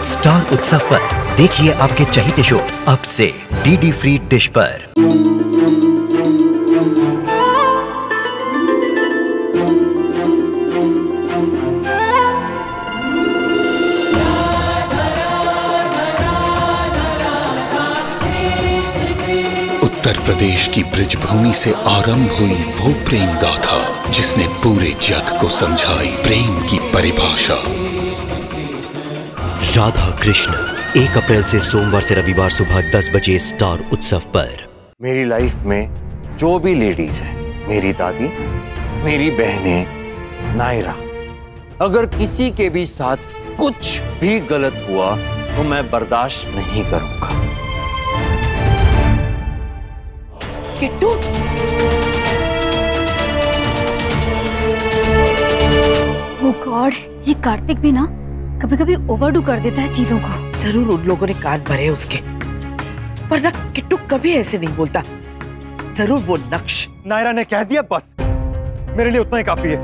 Star उत्सव पर देखिए आपके चहेते शोज अब से डीडी फ्री डिश पर। उत्तर प्रदेश की ब्रजभूमि से आरंभ हुई वो प्रेम गाथा जिसने पूरे जग को समझाई प्रेम की परिभाषा। राधा कृष्ण 1 अप्रैल से सोमवार से रविवार सुबह 10 बजे स्टार उत्सव पर। मेरी लाइफ में जो भी लेडीज है, मेरी दादी, मेरी बहनें, नायरा, अगर किसी के भी साथ कुछ भी गलत हुआ तो मैं बर्दाश्त नहीं करूंगा। किट्टू, ओह गॉड, ये कार्तिक भी ना कभी कभी ओवरडू कर देता है चीजों को। जरूर उन लोगों ने कान भरे हैं उसके, वरना किट्टू कभी ऐसे नहीं बोलता। जरूर वो नक्श। नायरा ने कह दिया, बस मेरे लिए उतना ही काफी है।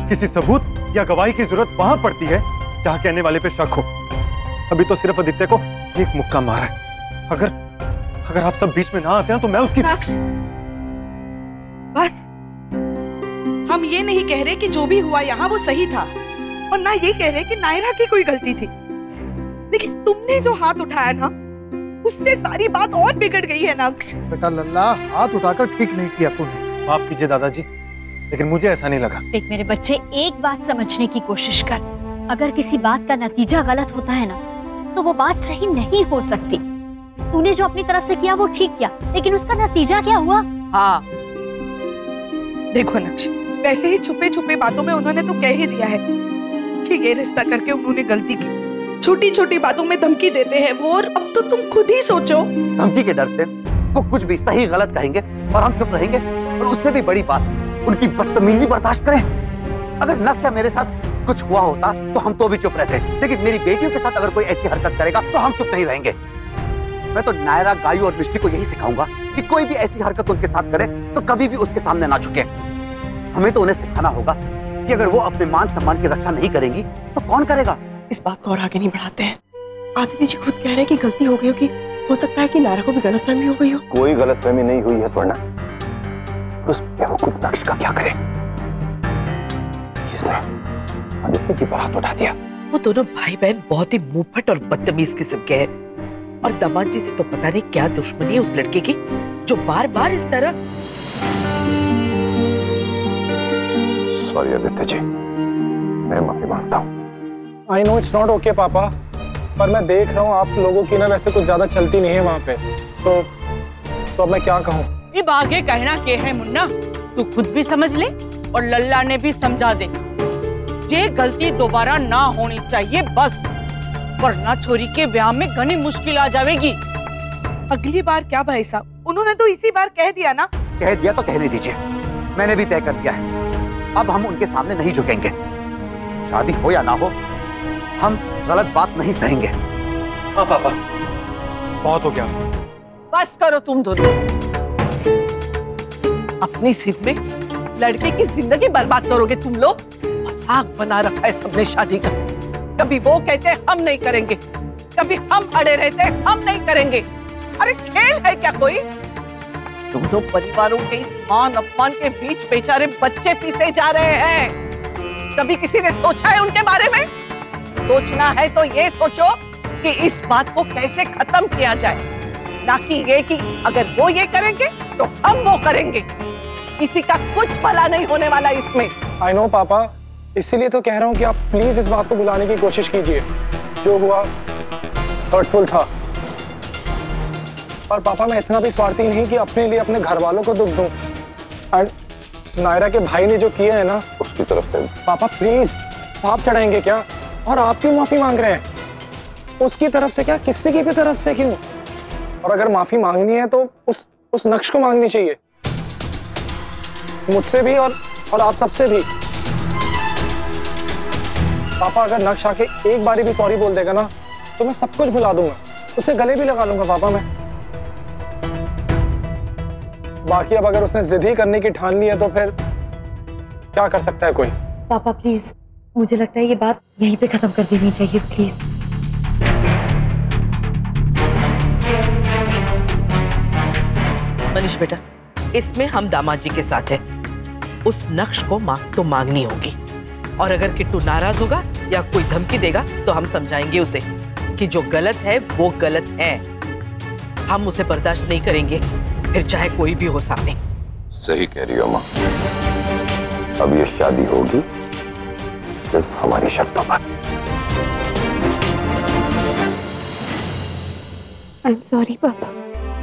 किसी सबूत या गवाही की जरूरत वहां पड़ती है जहां कहने वाले पे शक हो। अभी तो सिर्फ आदित्य को एक मुक्का मारा है। अगर आप सब बीच में ना आते हैं तो मैं उसकी। बस हम ये नहीं कह रहे कि जो भी हुआ यहाँ वो सही था, और ना ये कह रहे कि नायरा की कोई गलती थी, लेकिन तुमने जो हाथ उठाया ना उससे सारी बात और बिगड़ गई है नक्श। बेटा लल्ला, हाथ उठाकर ठीक नहीं किया तूने। माफ कीजिए दादाजी, लेकिन मुझे ऐसा नहीं लगा। देख मेरे बच्चे, एक बात समझने की कोशिश कर। अगर किसी बात का नतीजा गलत होता है ना तो वो बात सही नहीं हो सकती। तूने जो अपनी तरफ से किया वो ठीक किया, लेकिन उसका नतीजा क्या हुआ? हाँ देखो नक्श, वैसे ही छुपे छुपे बातों में उन्होंने तो कह ही दिया है कि ये रिश्ता करके उन्होंने गलती की। छोटी छोटी बातों में धमकी देते हैं वो, और अब तो तुम खुद ही सोचो। धमकी के डर से वो कुछ भी सही गलत कहेंगे और हम चुप रहेंगे, और उससे भी बड़ी बात उनकी बदतमीजी बर्दाश्त करें। अगर नक्शा मेरे साथ कुछ हुआ होता तो हम तो भी चुप रहते, लेकिन मेरी बेटियों के साथ अगर कोई ऐसी हरकत करेगा तो हम चुप नहीं रहेंगे। मैं तो नायरा, गायू और मिष्टी को यही सिखाऊंगा कि कोई भी ऐसी हरकत उनके साथ करे तो कभी भी उसके सामने ना झुके। हमें तो उन्हें सिखाना होगा कि अगर वो अपने मान सम्मान की रक्षा नहीं करेंगी तो कौन करेगा। इस बात को और आगे नहीं बढ़ाते हैं। आदित्य जी खुद कह रहे हैं कि गलती हो गई होगी। हो सकता है कि नायरा को भी गलतफहमी हो गई हो। कोई गलतफहमी नहीं हुई है स्वर्णा। उस बेवकूफ नक्श का क्या करे? आदित्य जी पर हाथ उठा दिया। वो दोनों भाई बहन बहुत ही मुंहफट और बदतमीज किस्म के हैं, और दामाद जी से तो पता नहीं क्या दुश्मनी है उस लड़के की जो बार बार इस तरह। सॉरी आदित्य जी, मैं माफी मांगता हूँ। I know it's not okay पापा, पर मैं देख रहा हूँ आप लोगों की ना वैसे कुछ ज्यादा चलती नहीं है वहाँ पे। सो अब मैं क्या कहूँ? ये आगे कहना क्या है मुन्ना, तू खुद भी समझ ले और लल्ला ने भी समझा दे। ये गलती दोबारा ना होनी चाहिए बस, वरना छोरी के ब्याह में घनी मुश्किल आ जाएगी। अगली बार क्या भाई साहब, उन्होंने तो इसी बार कह दिया ना। कह दिया तो कहने दीजिए, मैंने भी तय कर दिया है। अब हम उनके सामने नहीं झुकेंगे। शादी हो या ना हो, हम गलत बात नहीं सहेंगे। हाँ पापा, बहुत हो गया। बस करो तुम दोनों। अपनी जिद में लड़के की जिंदगी बर्बाद करोगे तुम लोग। मजाक बना रखा है सबने शादी का। कभी वो कहते हम नहीं करेंगे, कभी हम अड़े रहते हम नहीं करेंगे। अरे खेल है क्या कोई? दोनों परिवारों के इस मान अपमान के बीच बेचारे बच्चे पीसे जा रहे हैं। कभी किसी ने सोचा है उनके बारे में? सोचना है तो ये सोचो कि इस बात को कैसे खत्म किया जाए, ना कि ये कि अगर वो ये करेंगे तो हम वो करेंगे। किसी का कुछ भला नहीं होने वाला इसमें। आई नो पापा, इसीलिए तो कह रहा हूँ कि आप प्लीज इस बात को बुलाने की कोशिश कीजिए। जो हुआ हर्टफुल था, और पापा मैं इतना भी स्वार्थी नहीं कि अपने लिए अपने घर वालों को दुख दूं। एंड नायरा के भाई ने जो किया है ना, उसकी तरफ से पापा प्लीज पाप चढ़ाएंगे क्या? और आप क्यों माफी मांग रहे हैं? उसकी तरफ से क्या, किसी की भी तरफ से क्यों? और अगर माफी मांगनी है तो उस नक्श को मांगनी चाहिए, मुझसे भी और आप सबसे भी। पापा अगर नक्श आके एक बारी भी सॉरी बोल देगा ना तो मैं सब कुछ भुला दूंगा, उसे गले भी लगा लूंगा पापा मैं। बाकी अब अगर उसने जिद ही करने की ठान ली है तो फिर क्या कर सकता है कोई? पापा प्लीज मुझे लगता है ये बात यहीं पे खत्म कर देनी चाहिए प्लीज। मनीष बेटा, इसमें हम दामाद जी के साथ हैं। उस नक्श को मांग तो मांगनी होगी, और अगर किट्टू नाराज होगा या कोई धमकी देगा तो हम समझाएंगे उसे कि जो गलत है वो गलत है। हम उसे बर्दाश्त नहीं करेंगे, फिर चाहे कोई भी हो सामने। सही कह रही हो माँ। अब ये शादी होगी सिर्फ हमारी शर्तों पर। आई एम सॉरी पापा,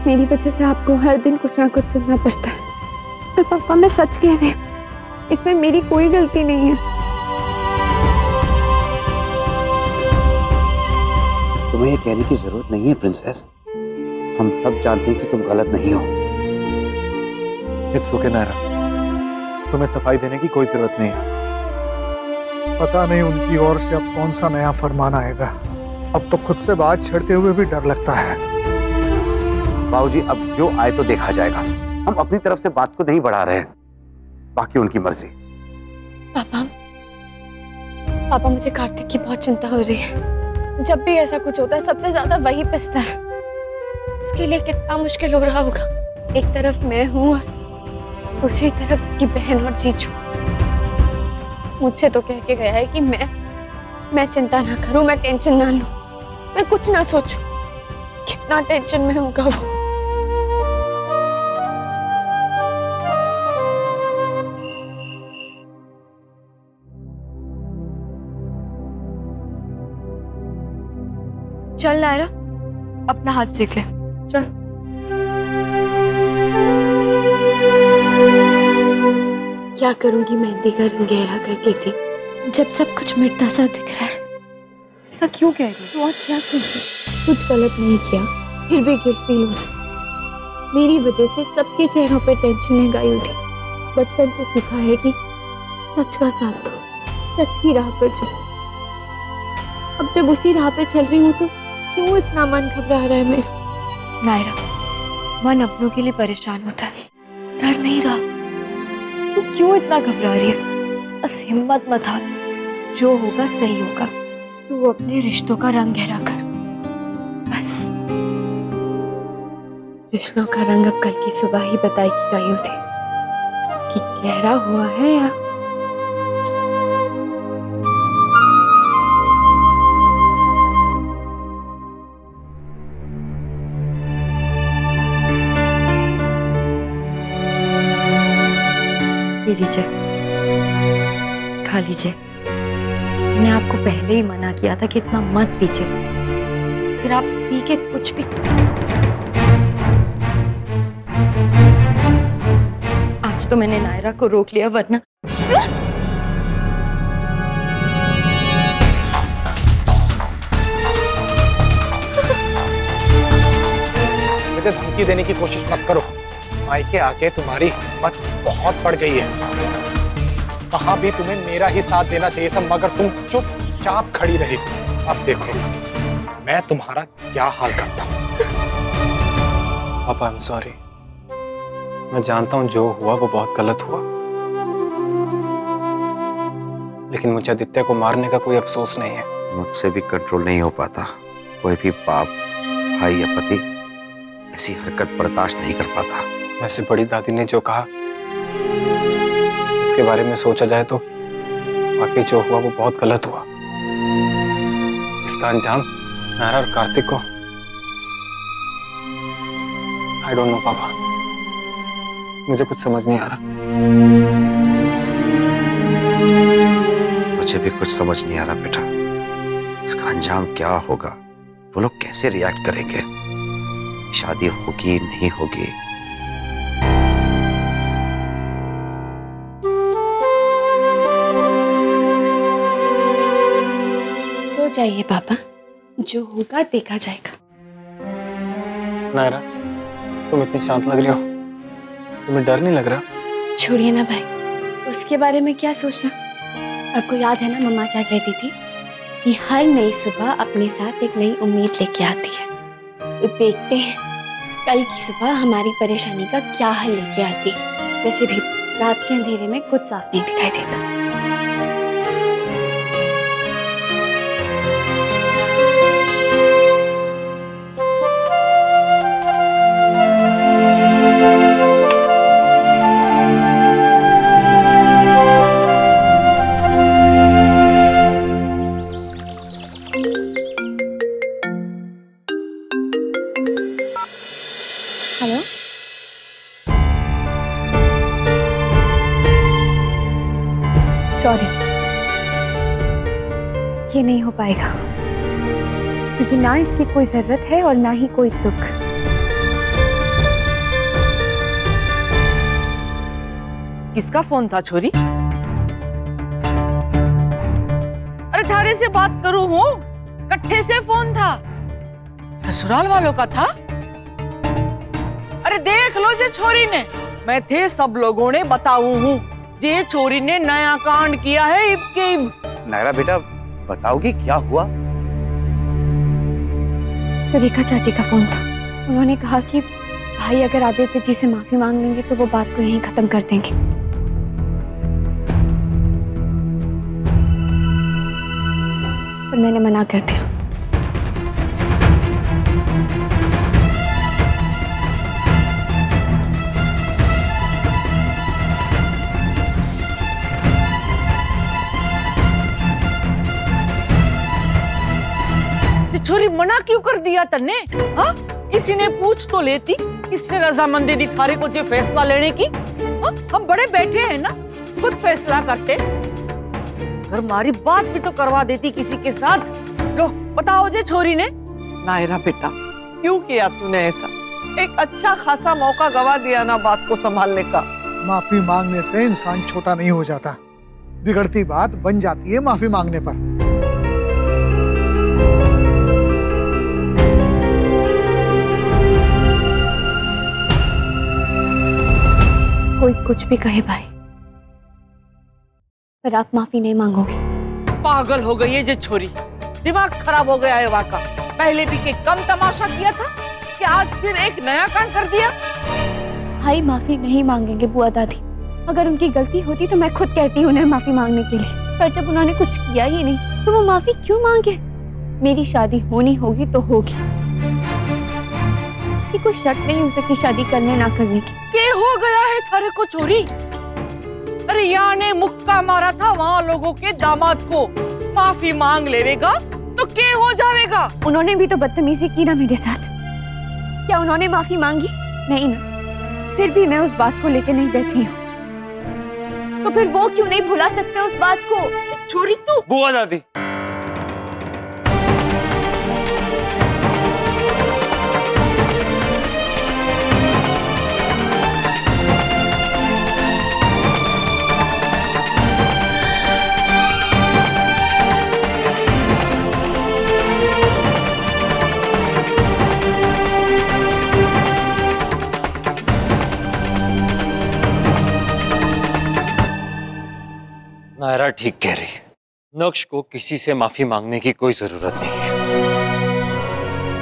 मेरी वजह से आपको हर दिन कुछ ना कुछ सुनना पड़ता है। पर पापा मैं सच कह रही हूँ, इसमें मेरी कोई गलती नहीं है। तुम्हें ये कहने की जरूरत नहीं है प्रिंसेस, हम सब जानते हैं कि तुम गलत नहीं हो। इट्स ओके नायरा, तुम्हें सफाई देने की कोई जरूरत नहीं है। पता नहीं उनकी ओर से अब कौन सा नया फरमान आएगा। अब तो खुद से बात छेड़ते हुए भी डर लगता है। बाबूजी, अब जो आए तो देखा जाएगा। हम अपनी तरफ से बात को नहीं बढ़ा रहे हैं, बाकी उनकी मर्जी। पापा मुझे कार्तिक की बहुत चिंता हो रही है। जब भी ऐसा कुछ होता है सबसे ज्यादा वही पिसता है। उसके लिए कितना मुश्किल हो रहा होगा। एक तरफ मैं हूँ और दूसरी तरफ उसकी बहन और जीजू। मुझसे तो कह के गया है कि मैं चिंता ना करूं, मैं टेंशन ना लूं, मैं कुछ ना सोचूं। कितना टेंशन में होगा वो। चल नायरा, अपना हाथ सेक ले, चल। क्या करूंगी मेहंदी का रंग गहरा करके थी, जब सब कुछ मिटता सा दिख रहा है। ऐसा क्यों कह रही तो और क्या करूं? कुछ गलत नहीं किया, फिर भी गिल्ट फील हो रहा है। मेरी वजह से सबके चेहरों पे टेंशनें गाई थी। बचपन से सीखा है कि सच का साथ दो, सच की राह पर चलो। अब जब उसी राह पे चल रही हूँ तो क्यों इतना मन घबरा रहा है मेरा? नायरा, मन अपनों के लिए परेशान होता है, डर नहीं रहा। तू क्यों इतना घबरा रही है? बस हिम्मत मत हार, जो होगा सही होगा। तू अपने रिश्तों का रंग गहरा कर, बस। रिश्तों का रंग अब कल की सुबह ही बताएगी गायों थी कि गहरा हुआ है या लीजिए, खा लीजिए। मैंने आपको पहले ही मना किया था कि इतना मत पीजिए, फिर आप पी के कुछ भी। आज तो मैंने नायरा को रोक लिया, वरना मुझे धमकी देने की कोशिश मत करो। मायके आके तुम्हारी हिम्मत बहुत बढ़ गई है। कहाँ भी तुम्हें मेरा ही साथ देना चाहिए था, मगर तुम चुपचाप खड़ी रही। अब देखो मैं तुम्हारा क्या हाल करता हूँ। पापा, आई एम सॉरी। मैं जानता हूँ जो हुआ वो बहुत गलत हुआ, लेकिन मुझे आदित्य को मारने का कोई अफसोस नहीं है। मुझसे भी कंट्रोल नहीं हो पाता। कोई भी बाप, भाई या पति ऐसी हरकत बर्दाश्त नहीं कर पाता। वैसे बड़ी दादी ने जो कहा उसके बारे में सोचा जाए तो वाकई जो हुआ वो बहुत गलत हुआ। इसका अंजाम नायरा और कार्तिक को। आई डोंट नो पापा, मुझे कुछ समझ नहीं आ रहा। मुझे भी कुछ समझ नहीं आ रहा बेटा। इसका अंजाम क्या होगा? वो लोग कैसे रिएक्ट करेंगे? शादी होगी नहीं होगी? सो जाइए पापा, जो होगा देखा जाएगा। नायरा, तुम इतनी शांत लग रही हो, तुम्हें डर नहीं लग रहा? छोड़िए ना भाई, उसके बारे में क्या सोचना। आपको याद है ना मम्मा क्या कहती थी कि हर नई सुबह अपने साथ एक नई उम्मीद लेके आती है। तो देखते हैं कल की सुबह हमारी परेशानी का क्या हल लेके आती है। वैसे भी रात के अंधेरे में कुछ साफ नहीं दिखाई देता। सॉरी, ये नहीं हो पाएगा क्योंकि ना इसकी कोई जरूरत है और ना ही कोई दुख। किसका फोन था छोरी? अरे थारे से बात करूं हूँ, कट्ठे से फोन था, ससुराल वालों का था। अरे देख लो जे छोरी ने, मैं थे सब लोगों ने बताऊं हूँ जे छोरी ने नया कांड किया है इब के इब। नायरा बेटा बताओगी क्या हुआ? सुरेखा चाची का फोन था। उन्होंने कहा कि भाई अगर आदित्य जी से माफी मांग लेंगे तो वो बात को यहीं खत्म कर देंगे। पर मैंने मना कर दिया। छोरी मना क्यों कर दिया तन्ने? हाँ, किसी ने पूछ तो लेती, किसने रजामंदी दी थारे को जो फैसला लेने की? हाँ? हम बड़े बैठे हैं ना, खुद फैसला करते। अगर हमारी बात भी तो करवा देती किसी के साथ। लो बताओ जे छोरी ने। नायरा बेटा, क्यों किया तूने ऐसा? एक अच्छा खासा मौका गवा दिया ना बात को संभालने का। माफी मांगने से इंसान छोटा नहीं हो जाता, बिगड़ती बात बन जाती है माफी मांगने पर। कोई कुछ भी कहे भाई, पर आप माफी नहीं मांगोगे। पागल हो गई है ये छोरी, दिमाग खराब हो गया है वाका। पहले भी के कम तमाशा किया था कि आज फिर एक नया कांड कर दिया। भाई माफी नहीं मांगेंगे बुआ दादी। अगर उनकी गलती होती तो मैं खुद कहती उन्हें माफी मांगने के लिए, पर जब उन्होंने कुछ किया ही नहीं तो वो माफी क्यों मांगे? मेरी शादी होनी होगी तो होगी, कि कोई शर्त नहीं हो सकती शादी करने ना करने की। के हो गया है थारे को छोरी? अरे यहाँ ने मुक्का मारा था वहाँ लोगों के दामाद को, माफी मांग लेवेगा तो के हो जाएगा? उन्होंने भी तो बदतमीजी की ना मेरे साथ। क्या उन्होंने माफी मांगी? नहीं ना। फिर भी मैं उस बात को लेकर नहीं बैठी हूँ, तो फिर वो क्यों नहीं भुला सकते उस बात को? छोरी तू। बुआ दादी, नायरा ठीक कह रही है। नक्श को किसी से माफी मांगने की कोई जरूरत नहीं है।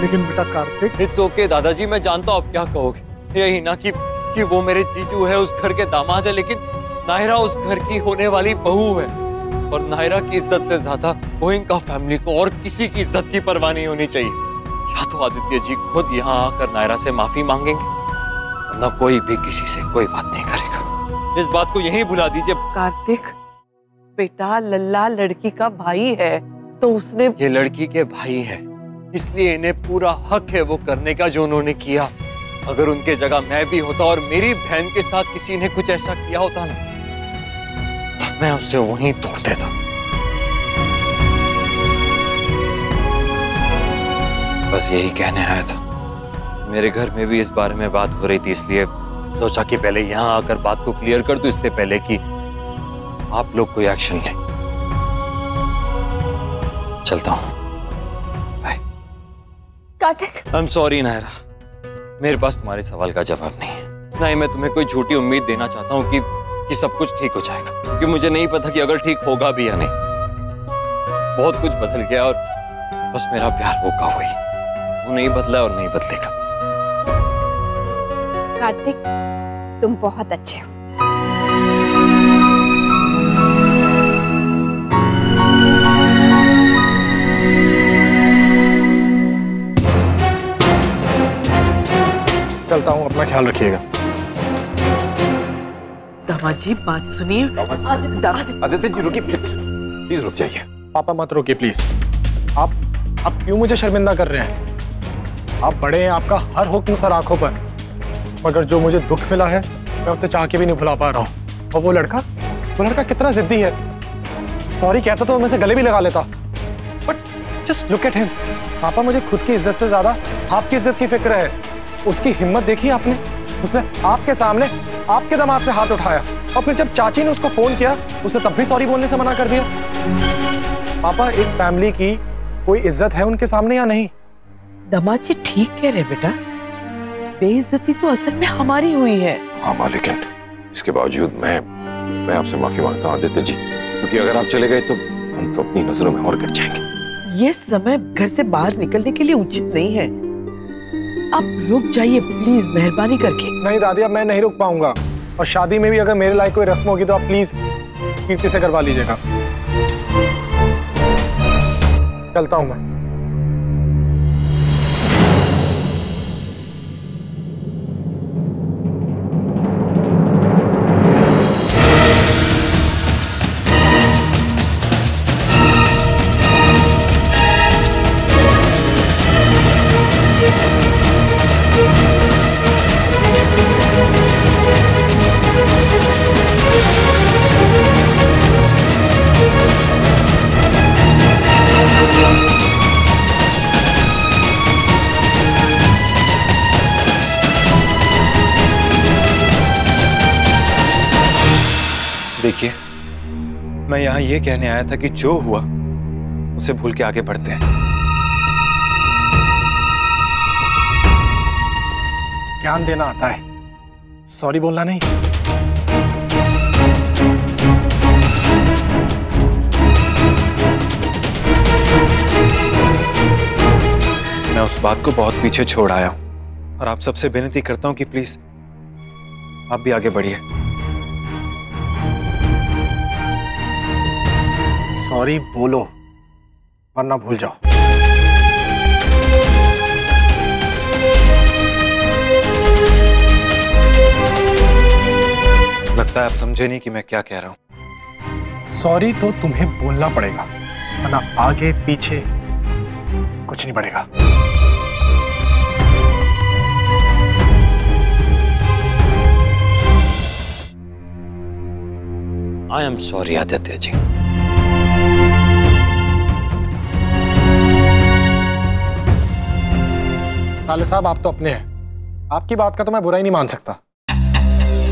लेकिन बेटा कार्तिक, इट्स ओके दादाजी, मैं जानता हूँ आप क्या कहोगे। यही ना कि वो मेरे जीजू है, उस घर के दामाद है, लेकिन नायरा उस घर की होने वाली बहू है। और नायरा की इज्जत से ज्यादा गोयनका फैमिली को और किसी की इज्जत की परवाह नहीं होनी चाहिए। या तो आदित्य जी खुद यहाँ आकर नायरा से माफी मांगेंगे, वरना कोई भी किसी से कोई बात नहीं करेगा। इस बात को यहीं भुला दीजिए। कार्तिक बेटा, लल्ला लड़की का भाई है तो उसने, ये लड़की के भाई है इसलिए इन्हें पूरा हक है वो करने का जो उन्होंने किया। अगर उनके जगह मैं भी होता और मेरी बहन के साथ किसी ने कुछ ऐसा किया होता ना, तो मैं उसे वहीं तोड़ देता। बस यही कहने आया था। मेरे घर में भी इस बारे में बात हो रही थी, इसलिए सोचा कि पहले यहाँ आकर बात को क्लियर कर दूं, इससे पहले कि आप लोग कोई एक्शन लें। चलता हूं, bye. Kartik, I am sorry Naira, मेरे पास तुम्हारे सवाल का जवाब नहीं है। ना ही मैं तुम्हें कोई झूठी उम्मीद देना चाहता हूँ कि सब कुछ ठीक हो जाएगा, क्योंकि मुझे नहीं पता कि अगर ठीक होगा भी या नहीं। बहुत कुछ बदल गया और बस मेरा प्यार वो का वही, वो नहीं बदला और नहीं बदलेगा। कार्तिक, तुम बहुत अच्छे हो। चलता हूँ, अपना ख्याल रखिएगा। दामाद जी बात सुनिए। आदित्य जी रुकिए, प्लीज रुक जाइए। पापा मत रोकिए प्लीज। आप क्यों मुझे शर्मिंदा कर रहे हैं? आप बड़े हैं, आपका हर हुक्म सर आंखों पर, मगर जो मुझे दुख मिला है मैं उसे चाह के भी नहीं भुला पा रहा हूँ। और वो लड़का कितना जिद्दी है। सॉरी कहता तो मैं से गले भी लगा लेता, but just look at him. पापा, मुझे खुद की इज्जत से ज्यादा आपकी इज्जत की फिक्र है। उसकी हिम्मत देखी आपने? उसने आपके सामने आपके दामाद पे हाथ उठाया, और फिर जब चाची ने उसको फोन किया उसने तब भी सॉरी बोलने से मना कर दिया। पापा, इस फैमिली की कोई इज्जत है उनके सामने या नहीं? दामाद जी ठीक कह रहे बेटा, बेइज्जती तो असल में हमारी हुई है। हाँ माँ, लेकिन इसके बावजूद मैं आपसे माफी मांगता हूँ आदित्य जी, क्योंकि अगर आप चले गए तो हम तो अपनी नजरों में और गिर जाएंगे। ये समय घर से बाहर निकलने के लिए उचित नहीं है। आप रुक जाइए प्लीज, मेहरबानी करके। नहीं दादी, अब मैं नहीं रुक पाऊंगा, और शादी में भी अगर मेरे लायक कोई रस्म होगी तो आप प्लीज कीर्ति से करवा लीजिएगा। चलता हूं मैं। देखिए, मैं यहां ये कहने आया था कि जो हुआ उसे भूल के आगे बढ़ते हैं। ज्ञान देना आता है, सॉरी बोलना नहीं। मैं उस बात को बहुत पीछे छोड़ आया हूं, और आप सबसे विनती करता हूं कि प्लीज आप भी आगे बढ़िए। सॉरी बोलो, वरना भूल जाओ। लगता है आप समझे नहीं कि मैं क्या कह रहा हूं। सॉरी तो तुम्हें बोलना पड़ेगा, वरना आगे पीछे कुछ नहीं बढ़ेगा। आई एम सॉरी आदित्य जी। साले साहब, आप तो अपने हैं, आपकी बात का तो मैं बुरा ही नहीं मान सकता,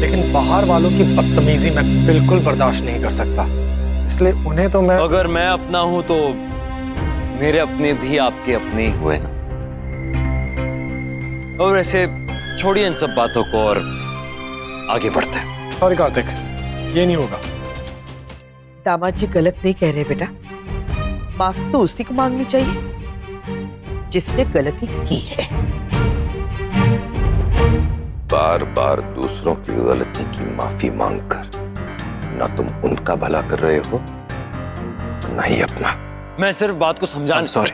लेकिन बाहर वालों की बदतमीजी मैं बिल्कुल बर्दाश्त नहीं कर सकता, इसलिए उन्हें तो मैं... अगर मैं अपना हूं तो मेरे अपने भी आपके अपने ही हुए ना। और ऐसे छोड़िए इन सब बातों को और आगे बढ़ते हैं। सॉरी कार्तिक, ये नहीं होगा। दामाद जी गलत नहीं कह रहे बेटा, माफी तो उसी को मांगनी चाहिए जिसने गलती की है। बार बार दूसरों की गलती की माफी मांगकर ना तुम उनका भला कर रहे हो, ना ही अपना। मैं सिर्फ बात को समझाने... सॉरी।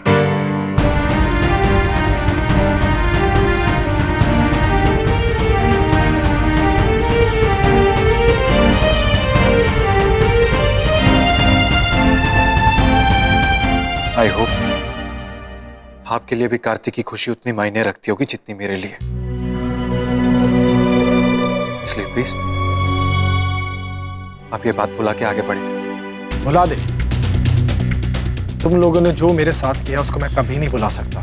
आई होप आपके लिए भी कार्तिक की खुशी उतनी मायने रखती होगी जितनी मेरे लिए, इसलिए प्लीज आप ये बात भुला के आगे बढ़े। भुला दे, तुम लोगों ने जो मेरे साथ किया उसको मैं कभी नहीं भुला सकता,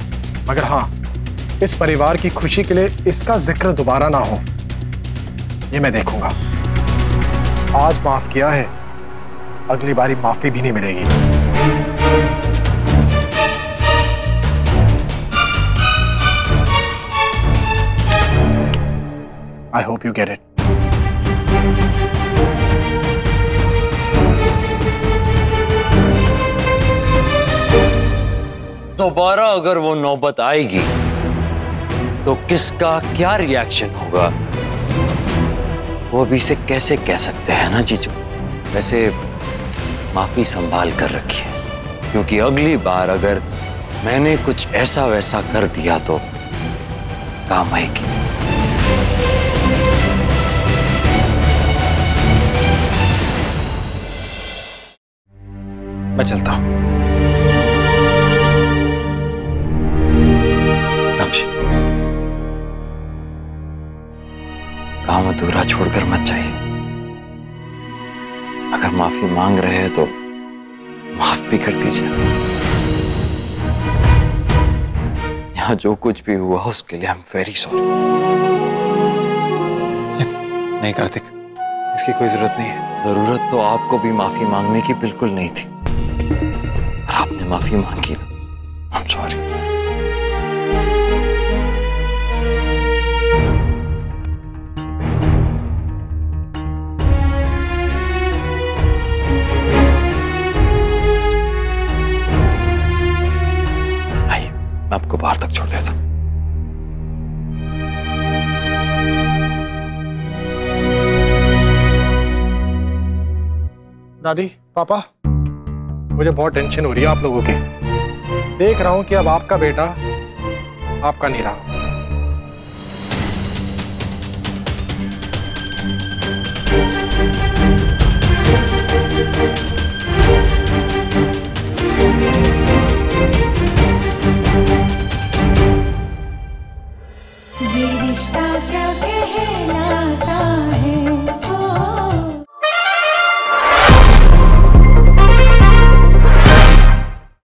मगर हाँ, इस परिवार की खुशी के लिए इसका जिक्र दोबारा ना हो, ये मैं देखूंगा। आज माफ किया है, अगली बारी माफी भी नहीं मिलेगी। I hope you get it. दोबारा अगर वो नौबत आएगी तो किसका क्या रिएक्शन होगा वो भी से कैसे कह सकते हैं ना जीजू। वैसे माफी संभाल कर रखिए, क्योंकि अगली बार अगर मैंने कुछ ऐसा वैसा कर दिया तो काम आएगी। मैं चलता हूं। नक्श, काम अधूरा छोड़कर मत जाइए। अगर माफी मांग रहे हैं तो कर दीजिए। यहाँ जो कुछ भी हुआ उसके लिए आई एम वेरी सॉरी। नहीं कार्तिक, इसकी कोई जरूरत नहीं है। जरूरत तो आपको भी माफी मांगने की बिल्कुल नहीं थी, पर आपने माफी मांगी। आई एम सॉरी। मैं आपको बाहर तक छोड़ देता हूं। दादी, पापा, मुझे बहुत टेंशन हो रही है आप लोगों की। देख रहा हूं कि अब आपका बेटा आपका नहीं रहा। ये रिश्ता क्या कहलाता